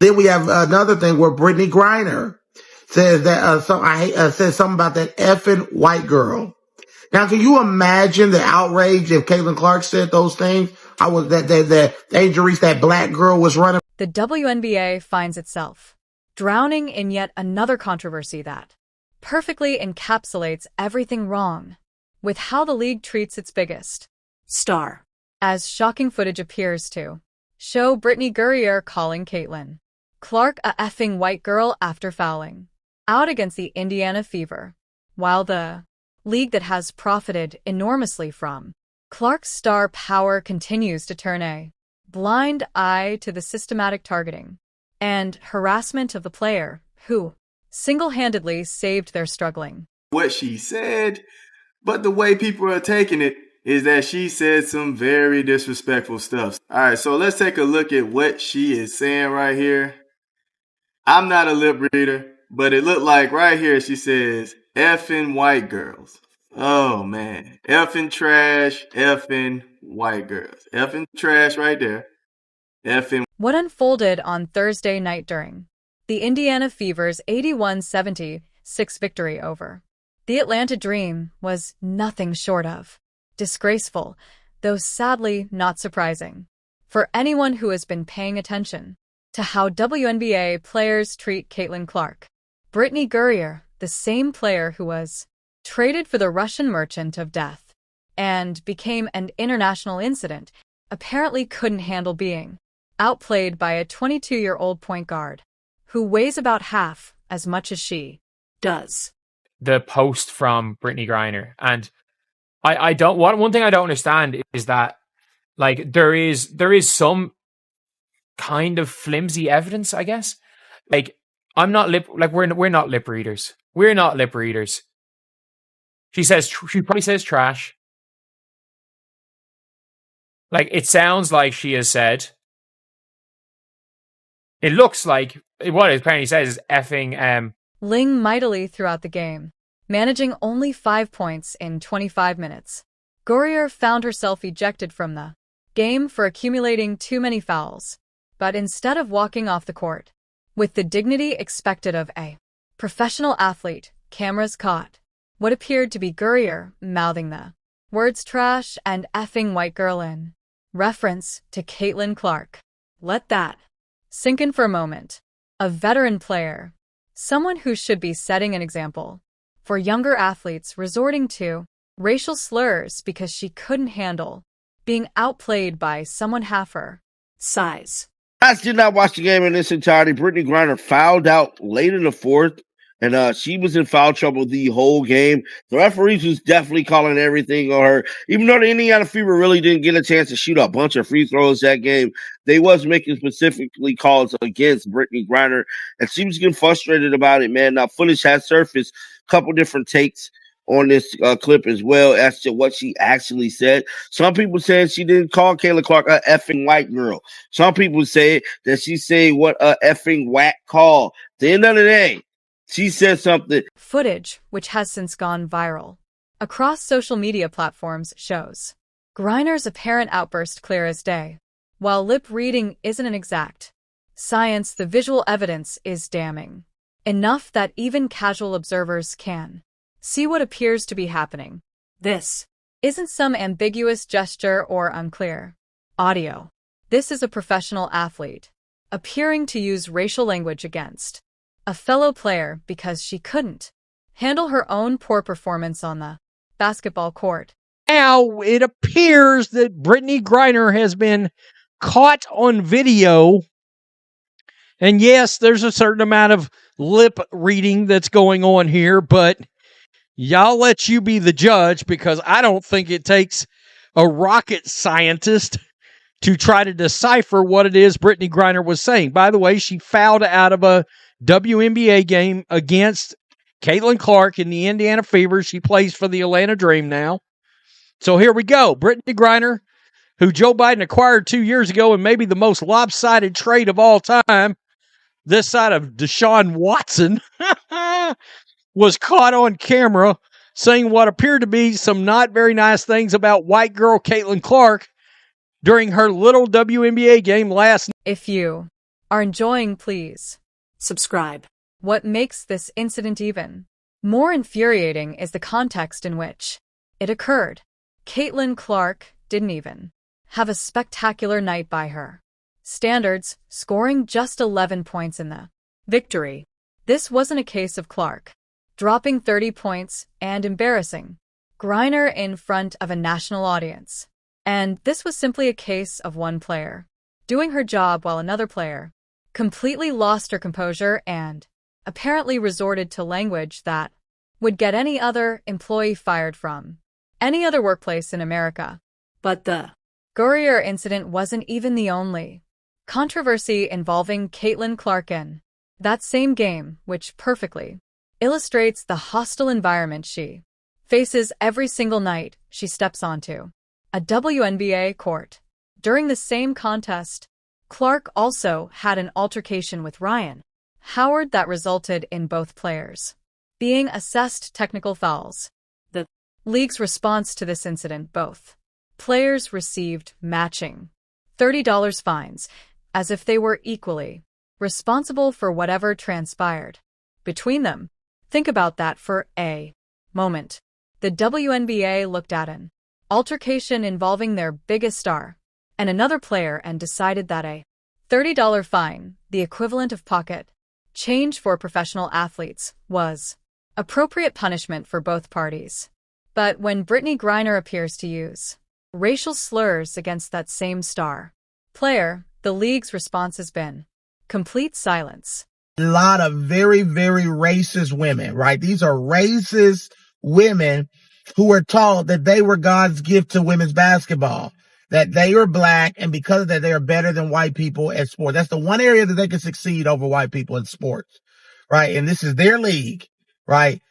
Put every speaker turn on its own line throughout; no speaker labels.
Then we have another thing where Brittney Griner says that says something about that effing white girl. Now, can you imagine the outrage if Caitlin Clark said those things? The injuries that black girl was running.
The WNBA finds itself drowning in yet another controversy that perfectly encapsulates everything wrong with how the league treats its biggest star. As shocking footage appears to show Brittney Griner calling Caitlin Clark a effing white girl after fouling out against the Indiana Fever, while the league that has profited enormously from Clark's star power continues to turn a blind eye to the systematic targeting and harassment of the player who single-handedly saved their struggling.
What she said, but the way people are taking it is that she said some very disrespectful stuff. All right, so let's take a look at what she is saying right here. I'm not a lip reader, but it looked like right here she says, effing white girls. Oh, man. Effing trash, effing white girls. Effing trash right there. Effing.
What unfolded on Thursday night during the Indiana Fever's 81-76 victory over the Atlanta Dream was nothing short of disgraceful, though sadly not surprising, for anyone who has been paying attention to how WNBA players treat Caitlin Clark. Brittney Griner, the same player who was traded for the Russian Merchant of Death and became an international incident, apparently couldn't handle being outplayed by a 22-year-old point guard who weighs about half as much as she does.
The post from Brittney Griner, and I don't. One thing I don't understand is that, like, there is some kind of flimsy evidence, I guess. Like, we're not lip readers. We're not lip readers. She probably says trash. Like, it sounds like she has said. It looks like what it apparently says is effing
Ling mightily throughout the game, managing only 5 points in 25 minutes. Griner found herself ejected from the game for accumulating too many fouls, but instead of walking off the court with the dignity expected of a professional athlete, cameras caught what appeared to be Griner mouthing the words trash and effing white girl in reference to Caitlin Clark. Let that sink in for a moment. A veteran player, someone who should be setting an example for younger athletes resorting to racial slurs because she couldn't handle being outplayed by someone half her size.
I did not watch the game in its entirety. Brittney Griner fouled out late in the fourth, and she was in foul trouble the whole game. The referees was definitely calling everything on her. Even though the Indiana Fever really didn't get a chance to shoot a bunch of free throws that game, they was making specifically calls against Brittney Griner, and she was getting frustrated about it, man. Now, footage has surfaced, a couple different takes on this clip as well as to what she actually said. Some people said she didn't call Caitlin Clark a effing white girl. Some people say that she said what a effing whack call. At the end of the day, she said something.
Footage, which has since gone viral across social media platforms, shows Griner's apparent outburst clear as day. While lip reading isn't an exact science, the visual evidence is damning enough that even casual observers can see what appears to be happening. This isn't some ambiguous gesture or unclear audio. This is a professional athlete appearing to use racial language against a fellow player because she couldn't handle her own poor performance on the basketball court.
Now it appears that Brittney Griner has been caught on video. And yes, there's a certain amount of lip reading that's going on here, but y'all let you be the judge, because I don't think it takes a rocket scientist to try to decipher what it is Brittney Griner was saying. By the way, she fouled out of a WNBA game against Caitlin Clark in the Indiana Fever. She plays for the Atlanta Dream now. So here we go. Brittney Griner, who Joe Biden acquired 2 years ago and maybe the most lopsided trade of all time, this side of Deshaun Watson, was caught on camera saying what appeared to be some not very nice things about white girl Caitlin Clark during her little WNBA game last night.
If you are enjoying, please
subscribe.
What makes this incident even more infuriating is the context in which it occurred. Caitlin Clark didn't even have a spectacular night by her standards, scoring just 11 points in the victory. This wasn't a case of Clark dropping 30 points and embarrassing Griner in front of a national audience. And this was simply a case of one player doing her job while another player completely lost her composure and apparently resorted to language that would get any other employee fired from any other workplace in America.
But the
Griner incident wasn't even the only controversy involving Caitlin Clark in that same game, which perfectly illustrates the hostile environment she faces every single night she steps onto a WNBA court. During the same contest, Clark also had an altercation with Ryan Howard that resulted in both players being assessed technical fouls. The league's response to this incident, both players received matching $30 fines, as if they were equally responsible for whatever transpired between them. Think about that for a moment. The WNBA looked at an altercation involving their biggest star and another player and decided that a $30 fine, the equivalent of pocket change for professional athletes, was appropriate punishment for both parties. But when Brittney Griner appears to use racial slurs against that same star player, the league's response has been complete silence.
A lot of very, very racist women, right? These are racist women who were taught that they were God's gift to women's basketball, that they are black, and because of that, they are better than white people at sports. That's the one area that they can succeed over white people in sports, right? And this is their league, right?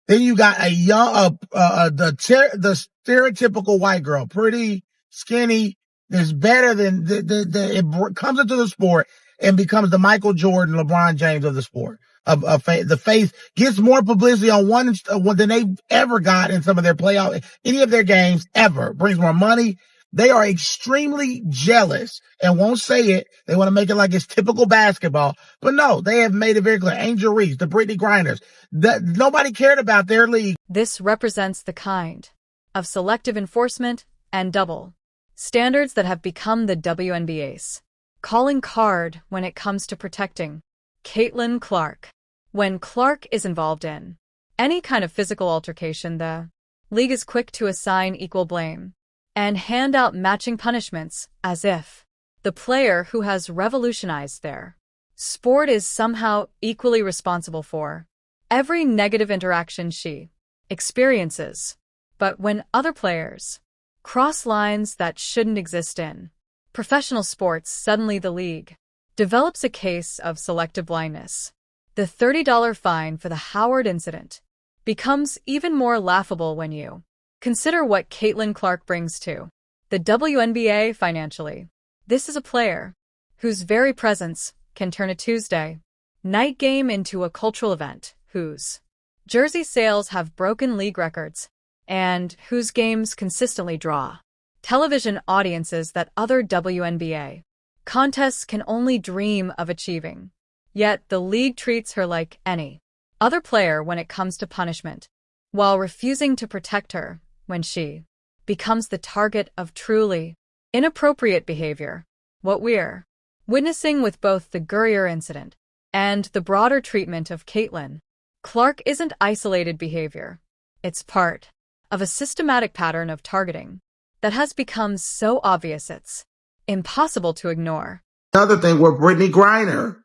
Then you got a young, the stereotypical white girl, pretty, skinny, is better than it comes into the sport and becomes the Michael Jordan, LeBron James of the sport. The face gets more publicity on one than they've ever got in some of their playoff, any of their games ever. Brings more money. They are extremely jealous and won't say it. They want to make it like it's typical basketball. But no, they have made it very clear. Angel Reese, the Brittney Griners, that nobody cared about their league.
This represents the kind of selective enforcement and double standards that have become the WNBA's calling card when it comes to protecting Caitlin Clark. When Clark is involved in any kind of physical altercation, the league is quick to assign equal blame and hand out matching punishments as if the player who has revolutionized their sport is somehow equally responsible for every negative interaction she experiences. But when other players cross lines that shouldn't exist in professional sports, suddenly the league develops a case of selective blindness. The $30 fine for the Howard incident becomes even more laughable when you consider what Caitlin Clark brings to the WNBA financially. This is a player whose very presence can turn a Tuesday night game into a cultural event, whose jersey sales have broken league records, and whose games consistently draw television audiences that other WNBA contests can only dream of achieving. Yet the league treats her like any other player when it comes to punishment, while refusing to protect her when she becomes the target of truly inappropriate behavior. What we're witnessing with both the Griner incident and the broader treatment of Caitlin Clark isn't isolated behavior. It's part of a systematic pattern of targeting that has become so obvious it's impossible to ignore.
Another thing where Brittney Griner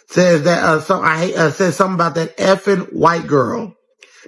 says that says something about that effing white girl.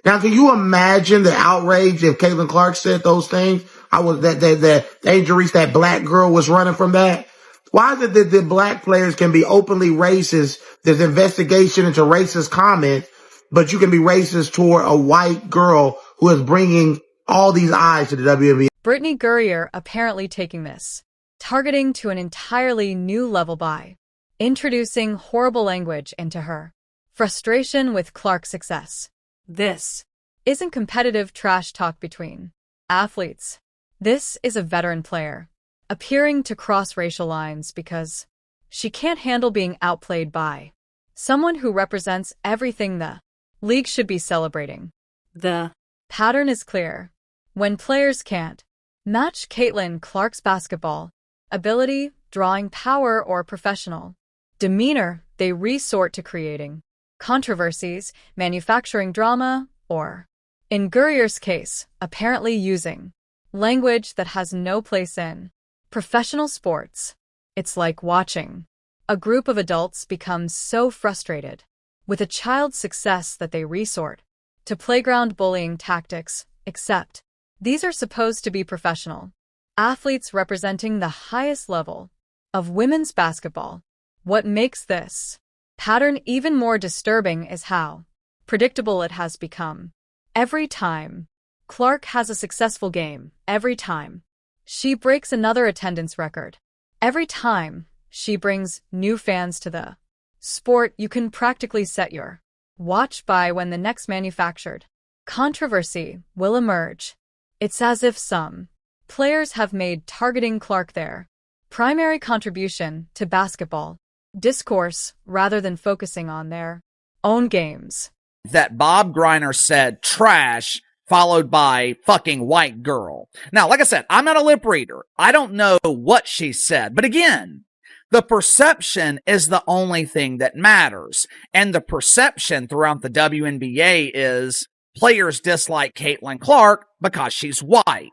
Now, can you imagine the outrage if Caitlin Clark said those things? I was that Angel Reese, that black girl was running from that. Why is it that the black players can be openly racist? There's investigation into racist comments, but you can be racist toward a white girl who is bringing all these eyes to the WNBA.
Brittney Griner apparently taking this targeting to an entirely new level by introducing horrible language into her frustration with Clark's success. This isn't competitive trash talk between athletes. This is a veteran player appearing to cross racial lines because She can't handle being outplayed by someone who represents everything the league should be celebrating. The pattern is clear. When players can't match Caitlin Clark's basketball ability, drawing power, or professional demeanor, they resort to creating controversies, manufacturing drama, or, in Gurrier's case, apparently using language that has no place in professional sports. It's like watching a group of adults become so frustrated with a child's success that they resort to playground bullying tactics, except these are supposed to be professional athletes representing the highest level of women's basketball. What makes this pattern even more disturbing is how predictable it has become. Every time Clark has a successful game, every time she breaks another attendance record, every time she brings new fans to the sport, you can practically set your watch by when the next manufactured controversy will emerge. It's as if some players have made targeting Clark their primary contribution to basketball discourse rather than focusing on their own games.
That Bob Griner said trash, followed by fucking white girl. Now, like I said, I'm not a lip reader. I don't know what she said. But again, the perception is the only thing that matters. And the perception throughout the WNBA is players dislike Caitlin Clark because she's white.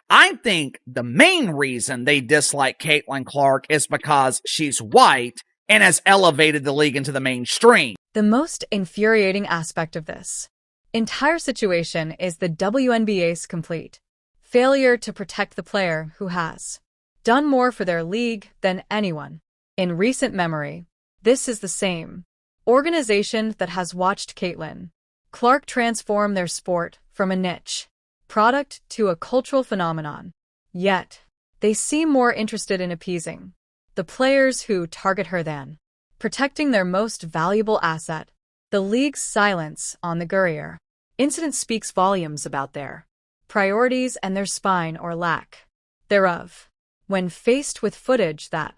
I think the main reason they dislike Caitlin Clark is because she's white and has elevated the league into the mainstream.
The most infuriating aspect of this entire situation is the WNBA's complete failure to protect the player who has done more for their league than anyone in recent memory. This is the same organization that has watched Caitlin Clark transform their sport from a niche product to a cultural phenomenon. Yet, they seem more interested in appeasing the players who target her than protecting their most valuable asset. The league's silence on the Gurrier incident speaks volumes about their priorities and their spine or lack thereof. When faced with footage that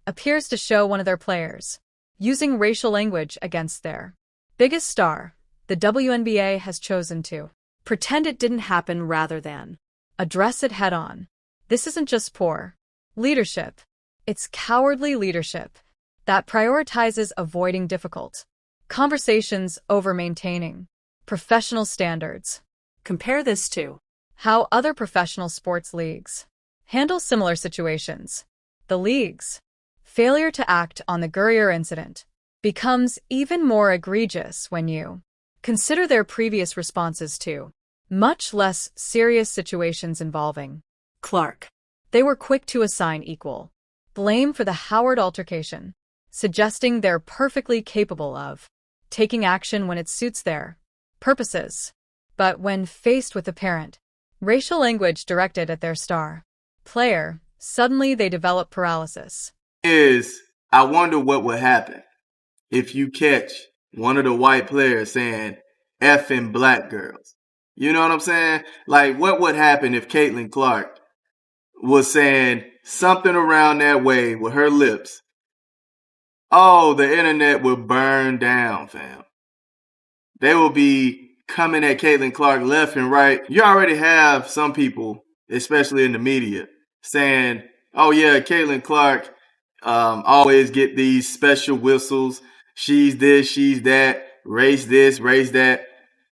appears to show one of their players using racial language against their biggest star, the WNBA has chosen to pretend it didn't happen rather than address it head-on. This isn't just poor leadership. It's cowardly leadership that prioritizes avoiding difficult conversations over maintaining professional standards. Compare this to how other professional sports leagues handle similar situations. The league's failure to act on the Gurrier incident becomes even more egregious when you consider their previous responses to much less serious situations involving Clark. They were quick to assign equal blame for the Howard altercation, suggesting they're perfectly capable of taking action when it suits their purposes. But when faced with apparent racial language directed at their star player, suddenly they develop paralysis.
I wonder what would happen if you catch one of the white players saying effing black girls. You know what I'm saying? Like, what would happen if Caitlin Clark was saying something around that way with her lips? Oh, the internet will burn down, fam. They will be coming at Caitlin Clark left and right. You already have some people, especially in the media, saying, oh yeah, Caitlin Clark always get these special whistles. She's this, she's that, race this, race that.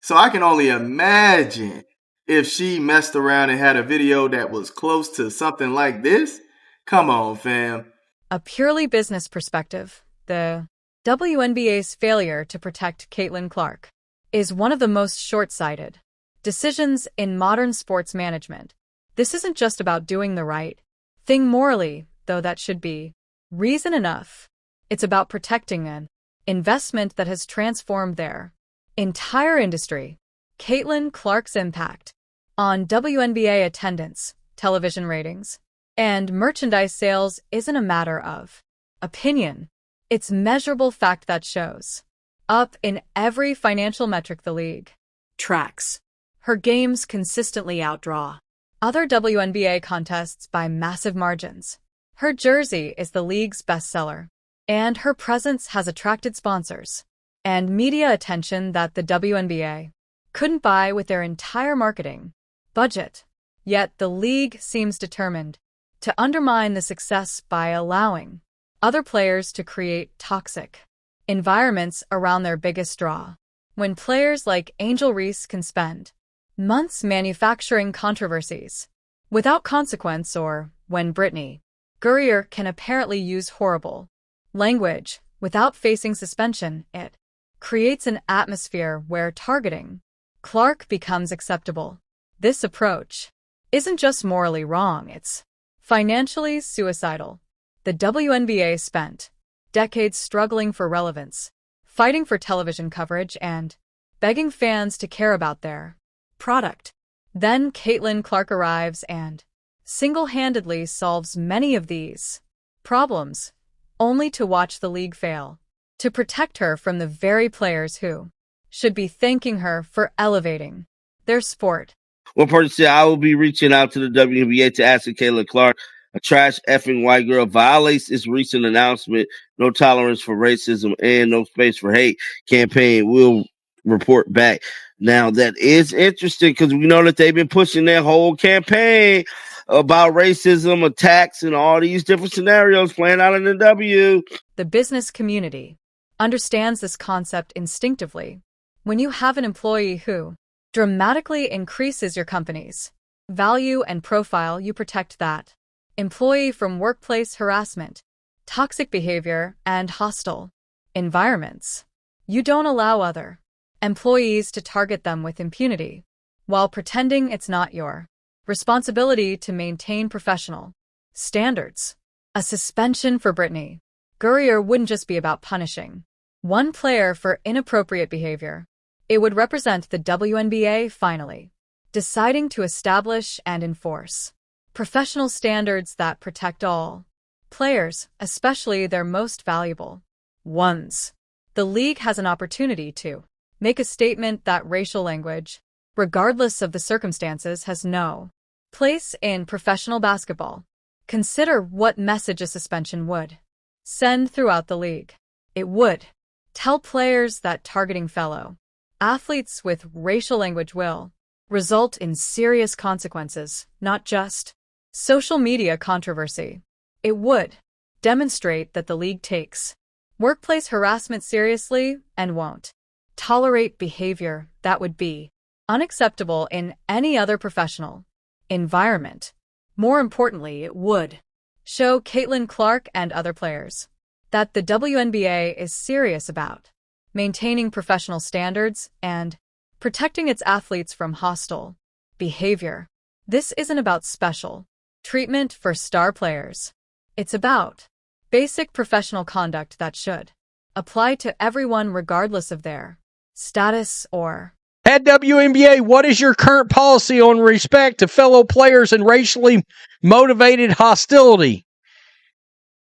So I can only imagine if she messed around and had a video that was close to something like this. Come on, fam.
A purely business perspective, the WNBA's failure to protect Caitlin Clark is one of the most short-sighted decisions in modern sports management. This isn't just about doing the right thing morally, though that should be reason enough. It's about protecting an investment that has transformed their entire industry. Caitlin Clark's impact on WNBA attendance, television ratings, and merchandise sales isn't a matter of opinion. It's measurable fact that shows up in every financial metric the league tracks. Her games consistently outdraw other WNBA contests by massive margins. Her jersey is the league's bestseller. And her presence has attracted sponsors and media attention that the WNBA couldn't buy with their entire marketing budget. Yet the league seems determined to undermine the success by allowing other players to create toxic environments around their biggest draw. When players like Angel Reese can spend months manufacturing controversies without consequence, or when Brittney Griner can apparently use horrible language without facing suspension, it creates an atmosphere where targeting Clark becomes acceptable. This approach isn't just morally wrong, it's financially suicidal. The WNBA spent decades struggling for relevance, fighting for television coverage, and begging fans to care about their product. Then Caitlin Clark arrives and single-handedly solves many of these problems, only to watch the league fail to protect her from the very players who should be thanking her for elevating their sport.
One person said, I will be reaching out to the WNBA to ask if Caitlin Clark, a trash effing white girl, violates its recent announcement, no tolerance for racism and no space for hate campaign. Will report back. Now, that is interesting because we know that they've been pushing their whole campaign about racism, attacks, and all these different scenarios playing out in the W.
The business community understands this concept instinctively. When you have an employee who dramatically increases your company's value and profile, you protect that employee from workplace harassment, toxic behavior, and hostile environments. You don't allow other employees to target them with impunity while pretending it's not your responsibility to maintain professional standards. A suspension for Brittney Griner wouldn't just be about punishing one player for inappropriate behavior. It would represent the WNBA finally deciding to establish and enforce professional standards that protect all players, especially their most valuable ones. The league has an opportunity to make a statement that racial language, regardless of the circumstances, has no place in professional basketball. Consider what message a suspension would send throughout the league. It would tell players that targeting fellow athletes with racial language will result in serious consequences, not just social media controversy. It would demonstrate that the league takes workplace harassment seriously and won't tolerate behavior that would be unacceptable in any other professional environment. More importantly, it would show Caitlin Clark and other players that the WNBA is serious about maintaining professional standards and protecting its athletes from hostile behavior. This isn't about special treatment for star players. It's about basic professional conduct that should apply to everyone regardless of their status or...
At WNBA, what is your current policy on respect to fellow players and racially motivated hostility?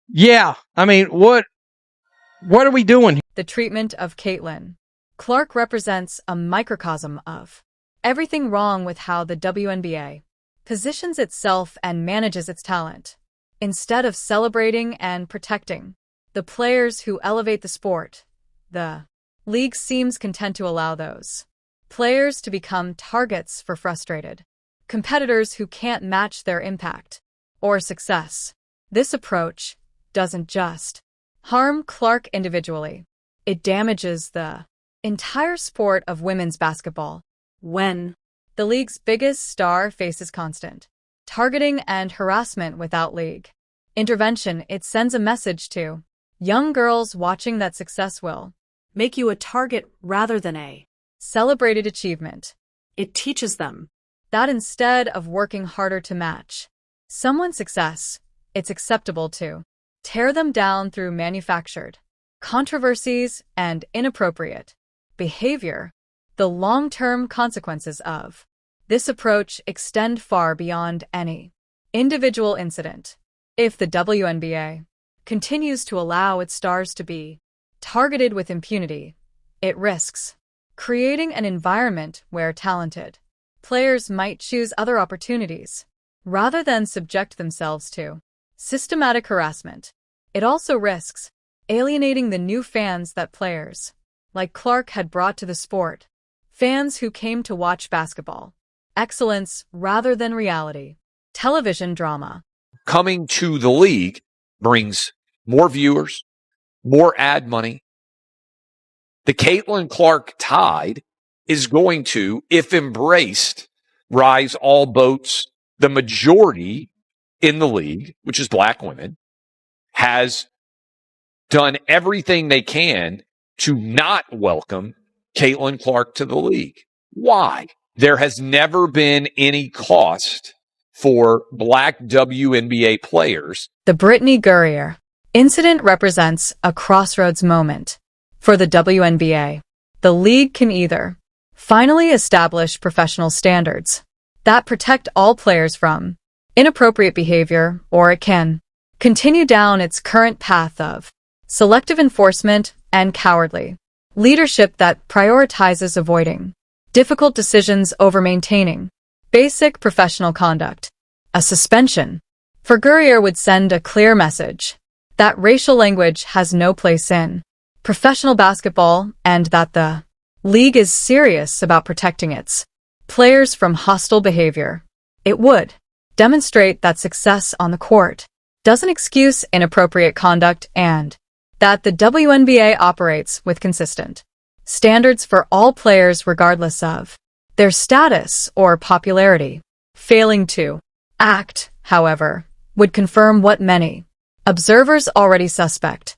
Yeah, I mean, what are we doing here?
The treatment of Caitlin Clark represents a microcosm of everything wrong with how the WNBA positions itself and manages its talent. Instead of celebrating and protecting the players who elevate the sport, the league seems content to allow those players to become targets for frustrated competitors who can't match their impact or success. This approach doesn't just harm Clark individually, it damages the entire sport of women's basketball. When the league's biggest star faces constant targeting and harassment without league intervention, it sends a message to young girls watching that success will make you a target rather than a celebrated achievement. It teaches them that instead of working harder to match someone's success, it's acceptable to tear them down through manufactured controversies and inappropriate behavior. The long-term consequences of this approach extend far beyond any individual incident. If the WNBA continues to allow its stars to be targeted with impunity, it risks creating an environment where talented players might choose other opportunities rather than subject themselves to systematic harassment. It also risks alienating the new fans that players like Clark had brought to the sport. Fans who came to watch basketball. Excellence rather than reality. Television drama.
Coming to the league brings more viewers, more ad money. The Caitlin Clark tide is going to, if embraced, rise all boats. The majority in the league, which is black women, has done everything they can to not welcome Caitlin Clark to the league. Why? There has never been any cost for black WNBA players.
The Brittney Griner incident represents a crossroads moment for the WNBA. The league can either finally establish professional standards that protect all players from inappropriate behavior, or it can continue down its current path of selective enforcement and cowardly leadership that prioritizes avoiding difficult decisions over maintaining basic professional conduct. A suspension for Griner would send a clear message that racial language has no place in professional basketball and that the league is serious about protecting its players from hostile behavior. It would demonstrate that success on the court doesn't excuse inappropriate conduct and that the WNBA operates with consistent standards for all players regardless of their status or popularity. Failing to act, however, would confirm what many observers already suspect.